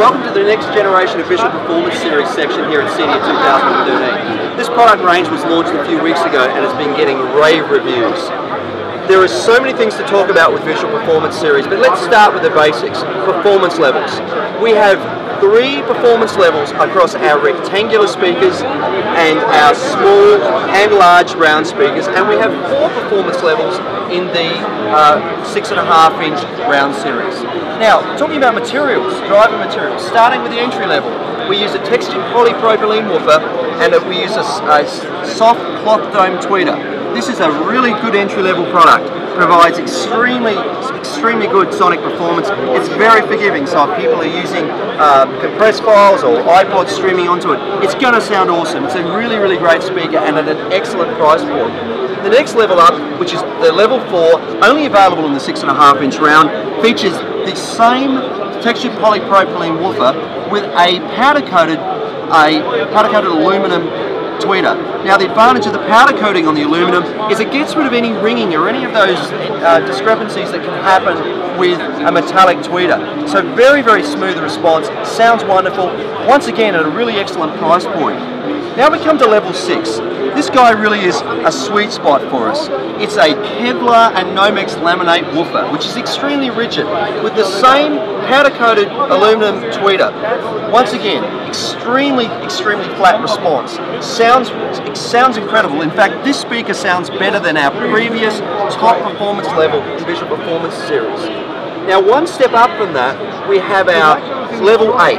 Welcome to the next generation of Visual Performance Series section here at CEDIA 2013. This product range was launched a few weeks ago and has been getting rave reviews. There are so many things to talk about with Visual Performance Series, but let's start with the basics. Performance levels. We have 3 performance levels across our rectangular speakers and our small and large round speakers, and we have 4 performance levels in the 6.5-inch round series. Now, talking about materials, driver materials, starting with the entry level, we use a textured polypropylene woofer and we use a soft cloth dome tweeter. This is a really good entry-level product. Provides extremely good sonic performance. It's very forgiving, so if people are using compressed files or iPod streaming onto it, it's going to sound awesome. It's a really great speaker and at an excellent price point. The next level up, which is the level 4, only available in the 6.5-inch round, features the same textured polypropylene woofer with a powder-coated aluminum tweeter. Now, the advantage of the powder coating on the aluminum is it gets rid of any ringing or any of those discrepancies that can happen with a metallic tweeter. So very smooth response, sounds wonderful, once again at a really excellent price point. Now we come to level 6. This guy really is a sweet spot for us. It's a Kevlar and Nomex laminate woofer, which is extremely rigid, with the same powder-coated aluminum tweeter. Once again, extremely flat response. Sounds incredible. In fact, this speaker sounds better than our previous top performance level Visual Performance Series. Now, one step up from that, we have our level 8.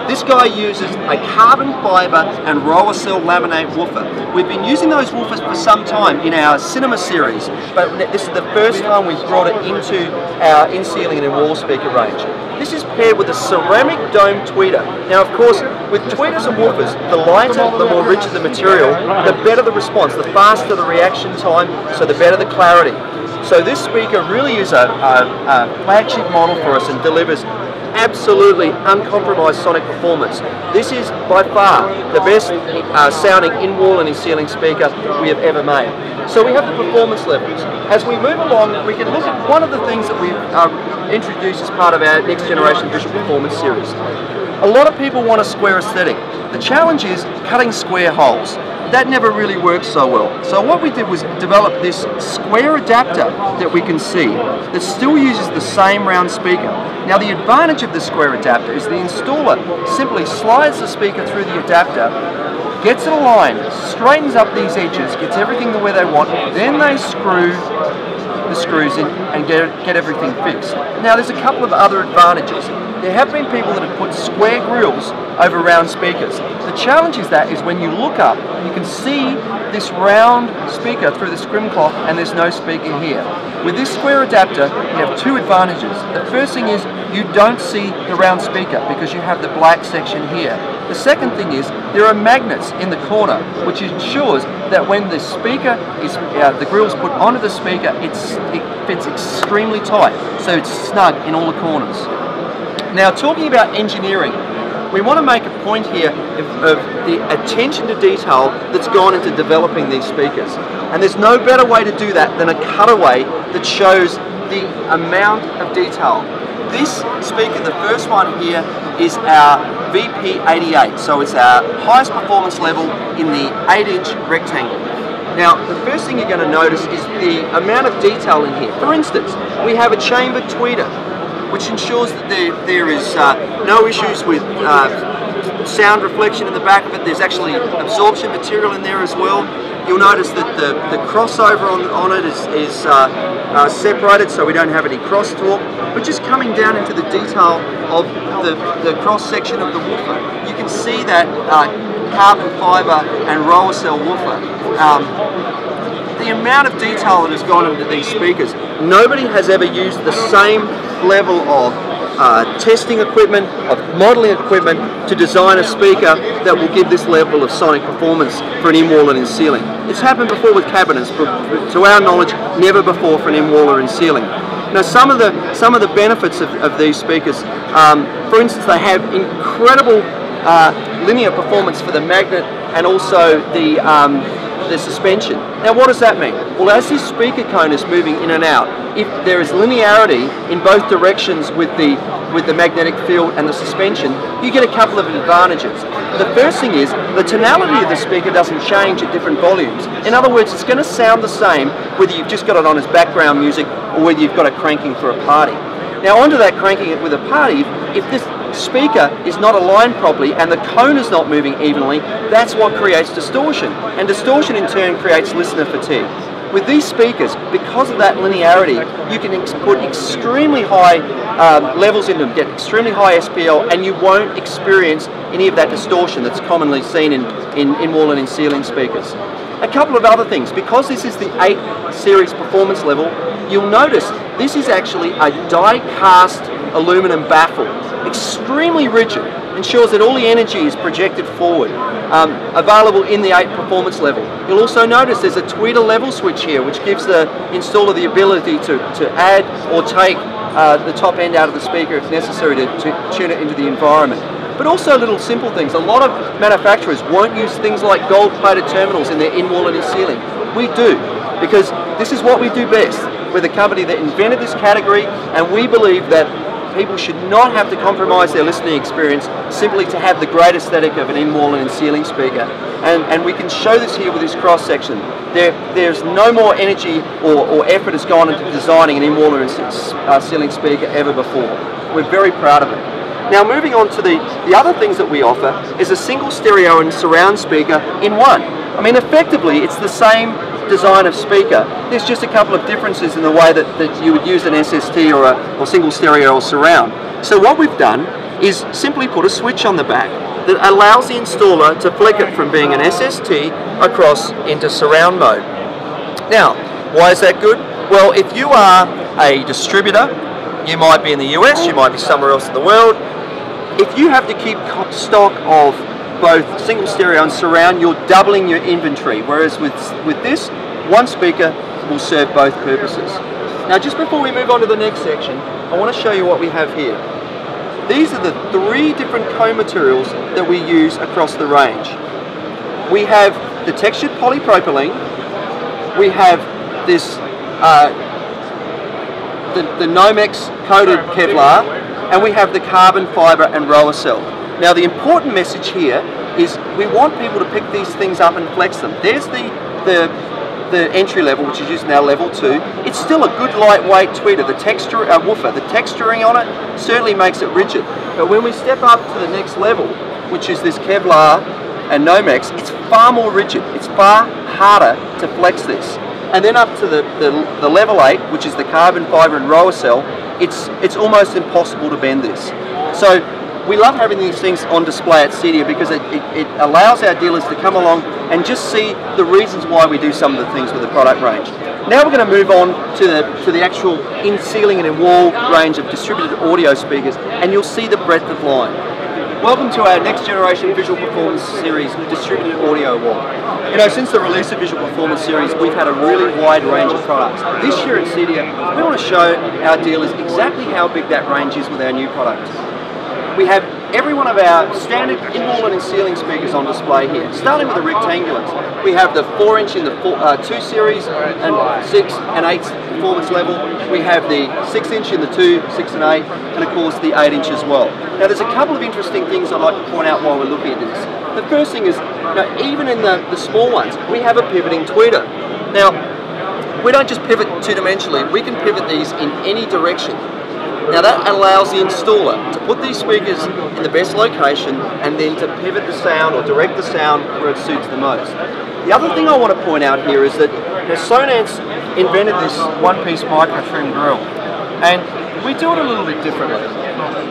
This guy uses a carbon fiber and roller cell laminate woofer. We've been using those woofers for some time in our cinema series, but this is the first time we've brought it into our in-ceiling and in-wall speaker range. This is paired with a ceramic dome tweeter. Now, of course, with tweeters and woofers, the lighter, the more rigid the material, the better the response, the faster the reaction time, so the better the clarity. So this speaker really is a flagship model for us and delivers absolutely uncompromised sonic performance. This is by far the best sounding in-wall and in-ceiling speaker we have ever made. So we have the performance levels. As we move along, we can look at one of the things that we've introduced as part of our next generation Visual Performance Series. A lot of people want a square aesthetic. The challenge is cutting square holes. That never really works so well. So what we did was develop this square adapter that we can see that still uses the same round speaker. Now, the advantage of the square adapter is the installer simply slides the speaker through the adapter, gets it aligned, straightens up these edges, gets everything the way they want, then they screw the screws in and get everything fixed. Now, there's a couple of other advantages. There have been people that have put square grills over round speakers. The challenge is when you look up, you can see this round speaker through the scrim cloth and there's no speaker here. With this square adapter, you have 2 advantages. The first thing is you don't see the round speaker because you have the black section here. The second thing is there are magnets in the corner which ensures that when the speaker is, the grill is put onto the speaker, it fits extremely tight, so it's snug in all the corners. Now, talking about engineering, we want to make a point here of the attention to detail that's gone into developing these speakers. And there's no better way to do that than a cutaway that shows the amount of detail. This speaker, the first one here, is our VP88, so it's our highest performance level in the 8-inch rectangle. Now, the first thing you're going to notice is the amount of detail in here. For instance, we have a chambered tweeter, which ensures that there is no issues with sound reflection in the back of it. There's actually absorption material in there as well. You'll notice that the crossover on it is separated, so we don't have any crosstalk. But just coming down into the detail of the cross section of the woofer, you can see that carbon fiber and roller cell woofer. The amount of detail that has gone into these speakers, nobody has ever used the same level of testing equipment, of modeling equipment to design a speaker that will give this level of sonic performance for an in-wall and in-ceiling. It's happened before with cabinets, but to our knowledge, never before for an in-wall or in-ceiling. Now, some of the benefits of these speakers, for instance, they have incredible linear performance for the magnet and also the the suspension. Now what does that mean? Well, as this speaker cone is moving in and out, if there is linearity in both directions with the magnetic field and the suspension, you get a couple of advantages. The first thing is the tonality of the speaker doesn't change at different volumes. In other words, it's going to sound the same whether you've just got it on as background music or whether you've got it cranking for a party. Now onto that cranking it with a party, if this speaker is not aligned properly and the cone is not moving evenly, that's what creates distortion. And distortion in turn creates listener fatigue. With these speakers, because of that linearity, you can put extremely high levels in them, get extremely high SPL, and you won't experience any of that distortion that's commonly seen in wall and in ceiling speakers. A couple of other things, because this is the 8 series performance level, you'll notice this is actually a die-cast aluminum baffle, extremely rigid, ensures that all the energy is projected forward, available in the 8 performance level. You'll also notice there's a tweeter level switch here, which gives the installer the ability to add or take the top end out of the speaker if necessary to tune it into the environment. But also little simple things. A lot of manufacturers won't use things like gold-plated terminals in their in-wall and in-ceiling. We do, because this is what we do best. We're the company that invented this category, and we believe that people should not have to compromise their listening experience simply to have the great aesthetic of an in-wall and in-ceiling speaker. And we can show this here with this cross-section. There's no more energy or effort has gone into designing an in-wall or in-ceiling speaker ever before. We're very proud of it. Now moving on to the other things that we offer is a single stereo and surround speaker in one. I mean, effectively it's the same design of speaker. There's just a couple of differences in the way that you would use an SST or single stereo or surround. So what we've done is simply put a switch on the back that allows the installer to flick it from being an SST across into surround mode. Now, why is that good? Well, if you are a distributor, you might be in the US, you might be somewhere else in the world, if you have to keep stock of both single stereo and surround, you're doubling your inventory, whereas with this, one speaker will serve both purposes. Now just before we move on to the next section, I want to show you what we have here. These are the 3 different cone materials that we use across the range. We have the textured polypropylene, we have this the Nomex coated Kevlar, and we have the carbon fibre and roller cell. Now the important message here is we want people to pick these things up and flex them. There's the entry level, which is used now level 2. It's still a good lightweight tweeter. The texture, woofer, the texturing on it certainly makes it rigid. But when we step up to the next level, which is this Kevlar and Nomex, it's far more rigid. It's far harder to flex this. And then up to the level 8, which is the carbon fibre and roller cell, it's almost impossible to bend this. So we love having these things on display at CEDIA because it allows our dealers to come along and just see the reasons why we do some of the things with the product range. Now we're going to move on to the actual in-ceiling and in-wall range of distributed audio speakers, and you'll see the breadth of line. Welcome to our next generation Visual Performance Series Distributed Audio Wall. You know, since the release of Visual Performance Series, we've had a really wide range of products. This year at CEDIA, we want to show our dealers exactly how big that range is with our new product. We have every one of our standard in-wall and in-ceiling speakers on display here, starting with the rectangulars. We have the 4-inch in the 2 series and 6 and 8 performance level. We have the 6-inch in the 2, 6 and 8, and of course the 8-inch as well. Now there's a couple of interesting things I'd like to point out while we're looking at this. The first thing is, even in the small ones, we have a pivoting tweeter. Now, we don't just pivot two-dimensionally, we can pivot these in any direction. Now that allows the installer to put these speakers in the best location and then to pivot the sound or direct the sound where it suits the most. The other thing I want to point out here is that Sonance invented this one-piece micro-trim grill, and we do it a little bit differently.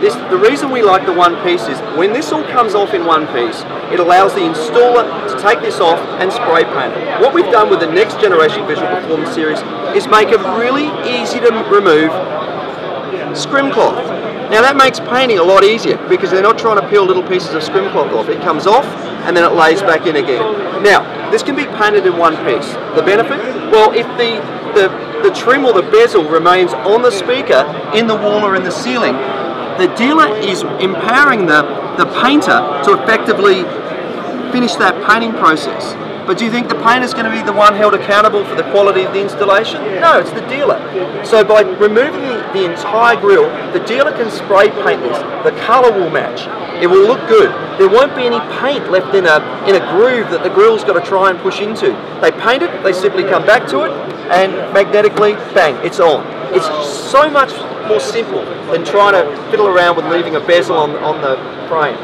The reason we like the one piece is when this all comes off in one piece, it allows the installer to take this off and spray paint it. What we've done with the next generation Visual Performance Series is make it really easy to remove scrim cloth. Now that makes painting a lot easier because they're not trying to peel little pieces of scrim cloth off. It comes off and then it lays back in again. Now, this can be painted in one piece. The benefit? Well, if the trim or the bezel remains on the speaker, in the wall or in the ceiling, the dealer is empowering the painter to effectively finish that painting process. But do you think the painter is going to be the one held accountable for the quality of the installation? No, it's the dealer. So by removing the entire grille, the dealer can spray paint this. The colour will match. It will look good. There won't be any paint left in a groove that the grille's got to try and push into. They paint it, they simply come back to it, and magnetically, bang, it's on. It's so much more simple than trying to fiddle around with leaving a bezel on the frame.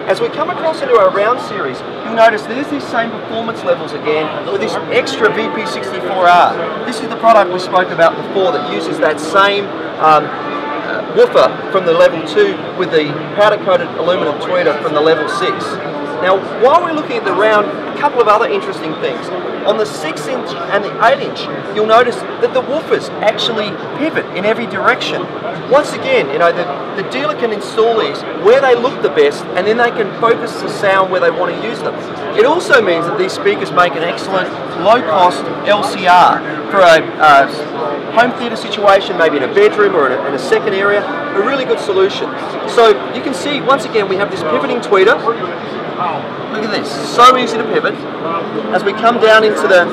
As we come across into our round series, you'll notice there's these same performance levels again with this extra VP64R. This is the product we spoke about before that uses that same woofer from the level 2 with the powder-coated aluminum tweeter from the level 6. Now, while we're looking at the round, a couple of other interesting things. On the 6-inch and the 8-inch, you'll notice that the woofers actually pivot in every direction. Once again, you know, the dealer can install these where they look the best, and then they can focus the sound where they want to use them. It also means that these speakers make an excellent low-cost LCR for a home theatre situation, maybe in a bedroom or in a second area. A really good solution. So you can see, once again, we have this pivoting tweeter. Look at this, so easy to pivot. As we come down into the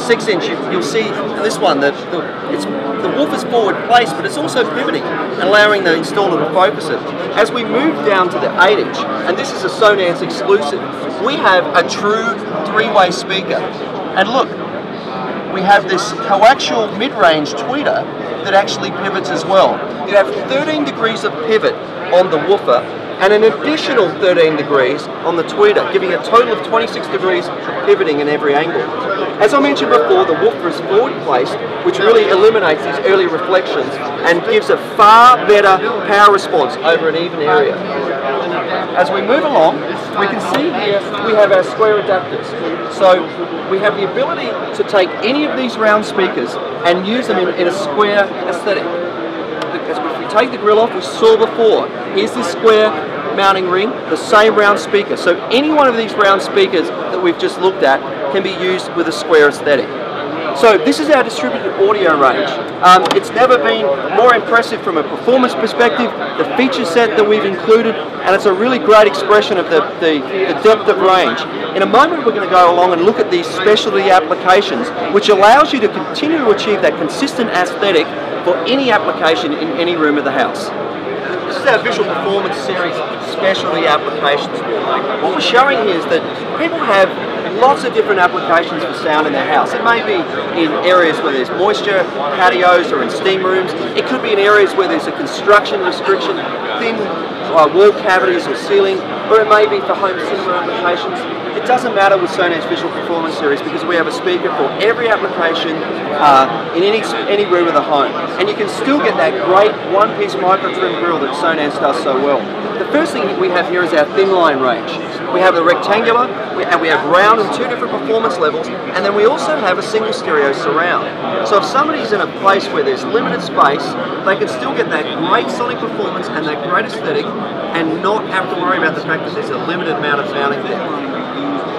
6-inch, you'll see this one, the woofer's forward placed, but it's also pivoting, allowing the installer to focus it. As we move down to the 8-inch, and this is a Sonance exclusive, we have a true 3-way speaker. And look, we have this coaxial mid-range tweeter that actually pivots as well. You have 13 degrees of pivot on the woofer, and an additional 13 degrees on the tweeter, giving a total of 26 degrees of pivoting in every angle. As I mentioned before, the woofer is forward placed, which really eliminates these early reflections and gives a far better power response over an even area. As we move along, we can see here we have our square adapters. So we have the ability to take any of these round speakers and use them in a square aesthetic. As we take the grill off, we saw before, here's the square mounting ring, the same round speaker. So any one of these round speakers that we've just looked at can be used with a square aesthetic. So this is our distributed audio range. It's never been more impressive from a performance perspective, the feature set that we've included, and it's a really great expression of the depth of range. In a moment we're going to go along and look at these specialty applications, which allows you to continue to achieve that consistent aesthetic for any application in any room of the house. This is our Visual Performance Series specialty applications. What we're showing here is that people have lots of different applications for sound in their house. It may be in areas where there's moisture, patios, or in steam rooms. It could be in areas where there's a construction restriction, thin wall cavities or ceiling, or it may be for home cinema applications. It doesn't matter with Sonance Visual Performance Series because we have a speaker for every application in any room of the home. And you can still get that great one-piece micro-trim grill that Sonance does so well. The first thing we have here is our thin line range. We have the rectangular, and we have round and 2 different performance levels, and then we also have a single stereo surround. So if somebody's in a place where there's limited space, they can still get that great sonic performance and that great aesthetic and not have to worry about the fact that there's a limited amount of mounting there.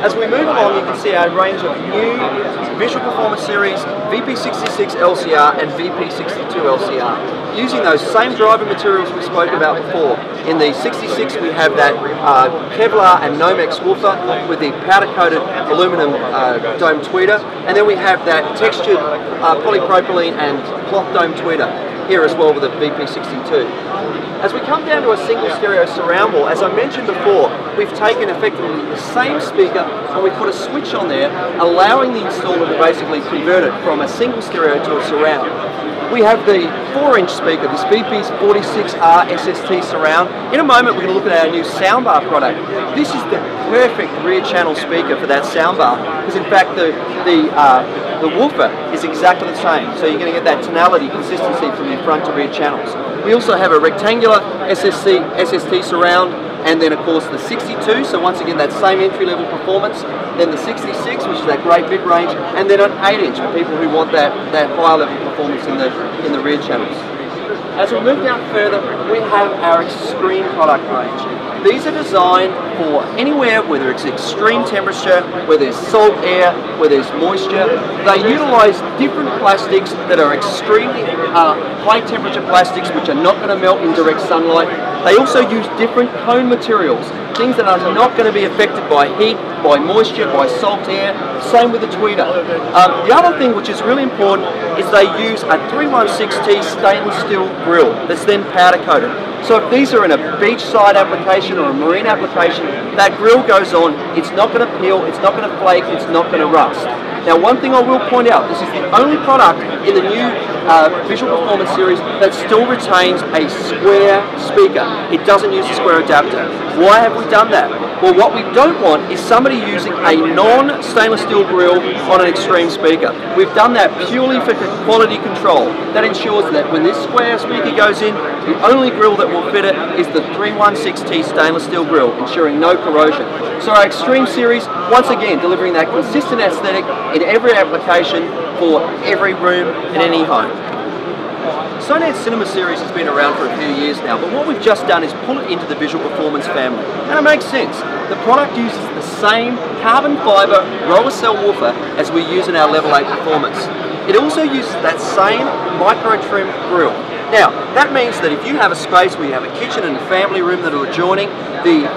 As we move along, you can see our range of new Visual Performance Series VP66 LCR and VP62 LCR. Using those same driver materials we spoke about before. In the 66 we have that Kevlar and Nomex woofer with the powder-coated aluminum dome tweeter, and then we have that textured polypropylene and cloth dome tweeter here as well with the VP62. As we come down to a single stereo surround wall, as I mentioned before, we've taken effectively the same speaker and we put a switch on there, allowing the installer to basically convert it from a single stereo to a surround. We have the 4-inch speaker, this VP46R SST surround. In a moment we're going to look at our new soundbar product. This is the perfect rear channel speaker for that soundbar because in fact the woofer is exactly the same, so you're going to get that tonality consistency from your front to rear channels. We also have a rectangular SST surround, and then of course the 62, so once again that same entry-level performance, then the 66, which is that great mid-range, and then an 8-inch for people who want that higher-level performance in the rear channels. As we move down further, we have our extreme product range. These are designed for anywhere, whether it's extreme temperature, where there's salt air, where there's moisture. They utilize different plastics that are extremely high temperature plastics, which are not going to melt in direct sunlight. They also use different cone materials, things that are not going to be affected by heat, by moisture, by salt air. Same with the tweeter. The other thing which is really important is they use a 316T stainless steel grill that's then powder coated. So if these are in a beachside application or a marine application, that grill goes on, it's not going to peel, it's not going to flake, it's not going to rust. Now, one thing I will point out, this is the only product in the new Visual Performance series that still retains a square speaker. It doesn't use a square adapter. Why have we done that? Well, what we don't want is somebody using a non-stainless steel grill on an extreme speaker. We've done that purely for quality control. That ensures that when this square speaker goes in, the only grill that will fit it is the 316T stainless steel grill, ensuring no corrosion. So our Extreme series, once again, delivering that consistent aesthetic in every application for every room in any home. Sonance Cinema series has been around for a few years now, but what we've just done is pull it into the Visual Performance family. And it makes sense. The product uses the same carbon fibre roller cell woofer as we use in our Level 8 Performance. It also uses that same micro trim grill. Now, that means that if you have a space where you have a kitchen and a family room that are adjoining, the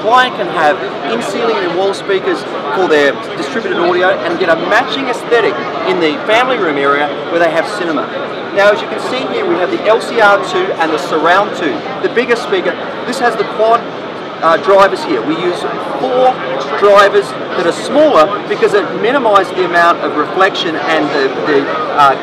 client can have in-ceiling and in-wall speakers for their distributed audio and get a matching aesthetic in the family room area where they have cinema. Now, as you can see here, we have the LCR2 and the Surround 2, the bigger speaker. This has the quad drivers here. We use 4 drivers that are smaller because it minimises the amount of reflection and the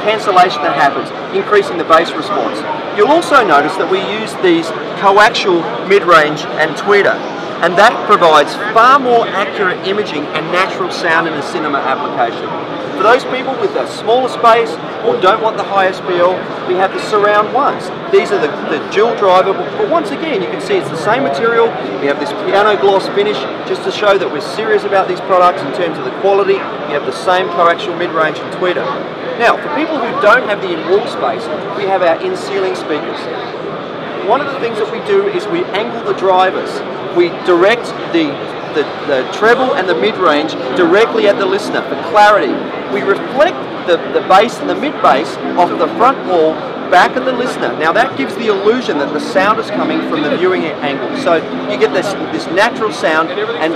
cancellation that happens, increasing the bass response. You'll also notice that we use these coaxial mid-range and tweeter, and that provides far more accurate imaging and natural sound in a cinema application. For those people with a smaller space or don't want the highest PL, we have the Surround ones. These are the dual driver, but once again, you can see it's the same material. We have this piano gloss finish just to show that we're serious about these products in terms of the quality. We have the same coaxial mid-range and tweeter. Now, for people who don't have the in-wall space, we have our in-ceiling speakers. One of the things that we do is we angle the drivers. We direct the treble and the mid-range directly at the listener for clarity. We reflect the bass and the mid-bass off the front wall back at the listener. Now that gives the illusion that the sound is coming from the viewing angle. So you get this natural sound and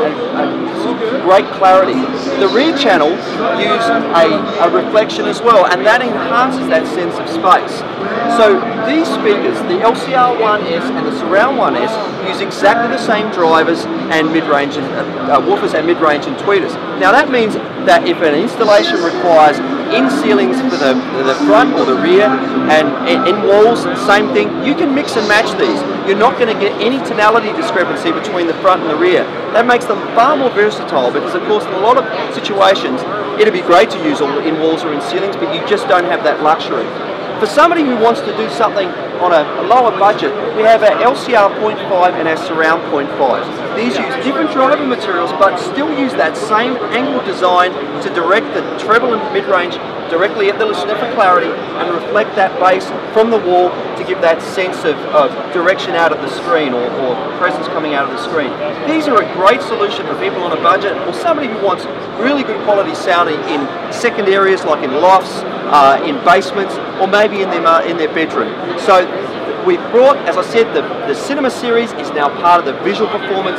great clarity. The rear channel use a reflection as well, and that enhances that sense of space. So these speakers, the LCR1S and the Surround 1S, use exactly the same drivers and mid-range and woofers and mid-range and tweeters. Now that means that if an installation requires in-ceilings for the front or the rear and in walls, same thing, you can mix and match these. You're not going to get any tonality discrepancy between the front and the rear. That makes them far more versatile because, of course, in a lot of situations, it'd be great to use in walls or in ceilings, but you just don't have that luxury. For somebody who wants to do something on a lower budget, we have our LCR 0.5 and our Surround 0.5. These use different driver materials but still use that same angle design to direct the treble and mid-range directly at the listener for clarity and reflect that bass from the wall to give that sense of direction out of the screen or presence coming out of the screen. These are a great solution for people on a budget or somebody who wants really good quality sounding in second areas like in lofts, in basements, or maybe in their bedroom. So we've brought, as I said, the Cinema series is now part of the Visual Performance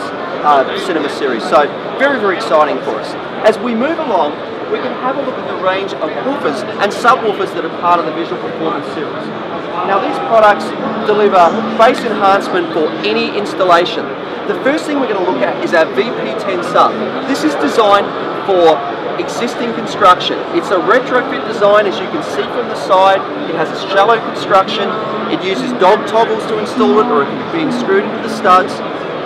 Cinema series. So very, very exciting for us. As we move along, we can have a look at the range of woofers and subwoofers that are part of the Visual Performance series. Now these products deliver bass enhancement for any installation. The first thing we're going to look at is our VP10 sub. This is designed for existing construction. It's a retrofit design, as you can see from the side. It has a shallow construction. It uses dog toggles to install it, or it can be screwed into the studs,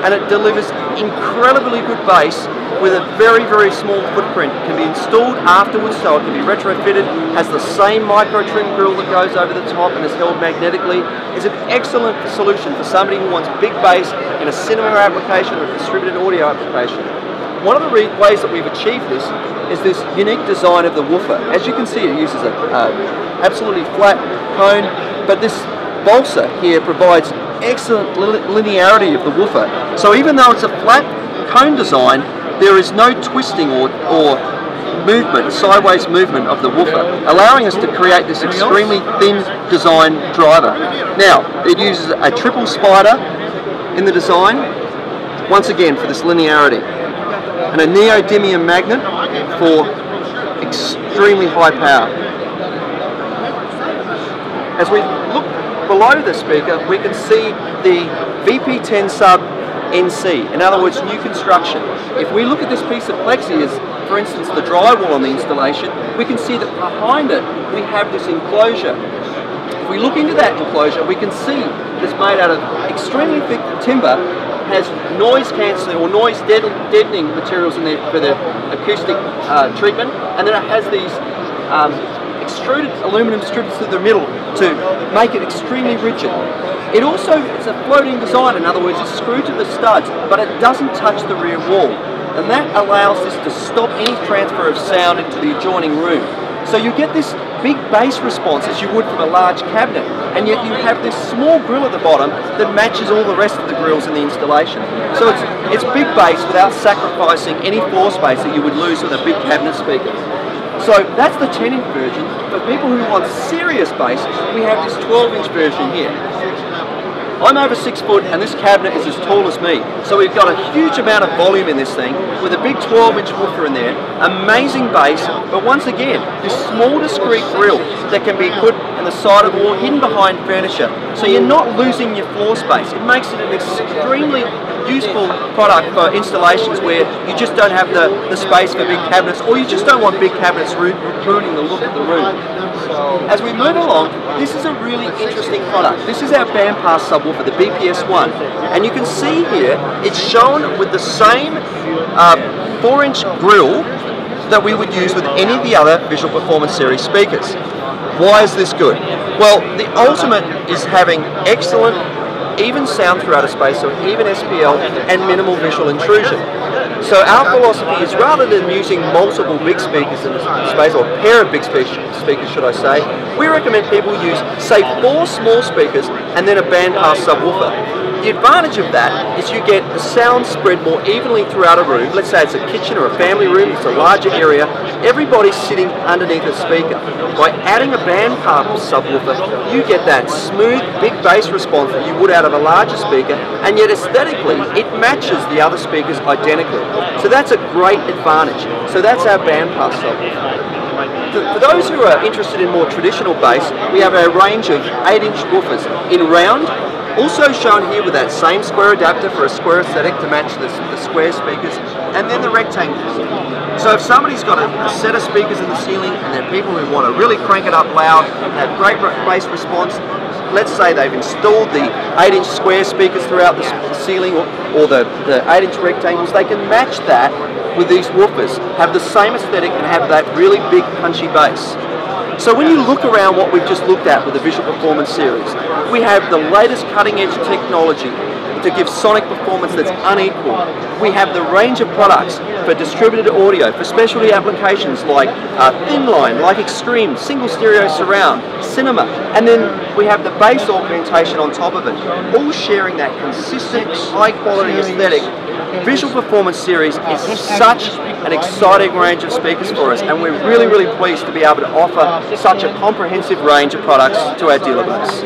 and it delivers incredibly good bass with a very, very small footprint. It can be installed afterwards, so it can be retrofitted, has the same micro trim grill that goes over the top and is held magnetically. It's an excellent solution for somebody who wants big bass in a cinema application or a distributed audio application. One of the ways that we've achieved this is this unique design of the woofer. As you can see, it uses an absolutely flat cone, but this balsa here provides excellent linearity of the woofer. So even though it's a flat cone design, there is no twisting or movement, sideways movement of the woofer, allowing us to create this extremely thin design driver. Now, it uses a triple spider in the design, once again for this linearity, and a neodymium magnet for extremely high power. As we look below the speaker, we can see the VP10 sub NC, in other words, new construction. If we look at this piece of plexi as, for instance, the drywall on the installation, we can see that behind it we have this enclosure. If we look into that enclosure, we can see it's made out of extremely thick timber, has noise cancelling or noise deadening materials in there for the acoustic treatment, and then it has these extruded aluminum strips through the middle to make it extremely rigid. It's a floating design, in other words, it's screwed to the studs, but it doesn't touch the rear wall. And that allows this to stop any transfer of sound into the adjoining room. So you get this big bass response as you would from a large cabinet, and yet you have this small grill at the bottom that matches all the rest of the grills in the installation. So it's big bass without sacrificing any floor space that you would lose with a big cabinet speaker. So that's the 10-inch version. For people who want serious bass, we have this 12-inch version here. I'm over 6 foot and this cabinet is as tall as me. So we've got a huge amount of volume in this thing with a big 12-inch woofer in there, amazing bass, but once again, this small discrete grill that can be put in the side of the wall, hidden behind furniture. So you're not losing your floor space. It makes it an extremely useful product for installations where you just don't have the space for big cabinets, or you just don't want big cabinets ruining the look of the room. As we move along, this is a really interesting product. This is our bandpass subwoofer, the BPS1, and you can see here it's shown with the same 4-inch grill that we would use with any of the other Visual Performance Series speakers. Why is this good? Well, the ultimate is having excellent even sound throughout a space, so even SPL and minimal visual intrusion. So our philosophy is, rather than using multiple big speakers in the space, or a pair of big speakers should I say, we recommend people use, say, 4 small speakers and then a bandpass subwoofer. The advantage of that is you get the sound spread more evenly throughout a room. Let's say it's a kitchen or a family room, it's a larger area, everybody's sitting underneath a speaker. By adding a bandpass subwoofer, you get that smooth, big bass response that you would out of a larger speaker, and yet aesthetically, it matches the other speakers identically. So that's a great advantage. So that's our bandpass subwoofer. For those who are interested in more traditional bass, we have a range of 8-inch woofers in round, also shown here with that same square adapter for a square aesthetic to match the square speakers, and then the rectangles. So if somebody's got a set of speakers in the ceiling and they're people who want to really crank it up loud, have great bass response, let's say they've installed the 8-inch square speakers throughout the ceiling, or the 8-inch rectangles, they can match that with these woofers, have the same aesthetic and have that really big punchy bass. So when you look around what we've just looked at with the Visual Performance Series, we have the latest cutting-edge technology to give sonic performance that's unequaled. We have the range of products for distributed audio, for specialty applications like thin line, like extreme, single stereo surround, cinema, and then we have the bass augmentation on top of it, all sharing that consistent, high-quality aesthetic. Visual Performance Series is such an exciting range of speakers for us, and we're really, really pleased to be able to offer such a comprehensive range of products to our dealer base.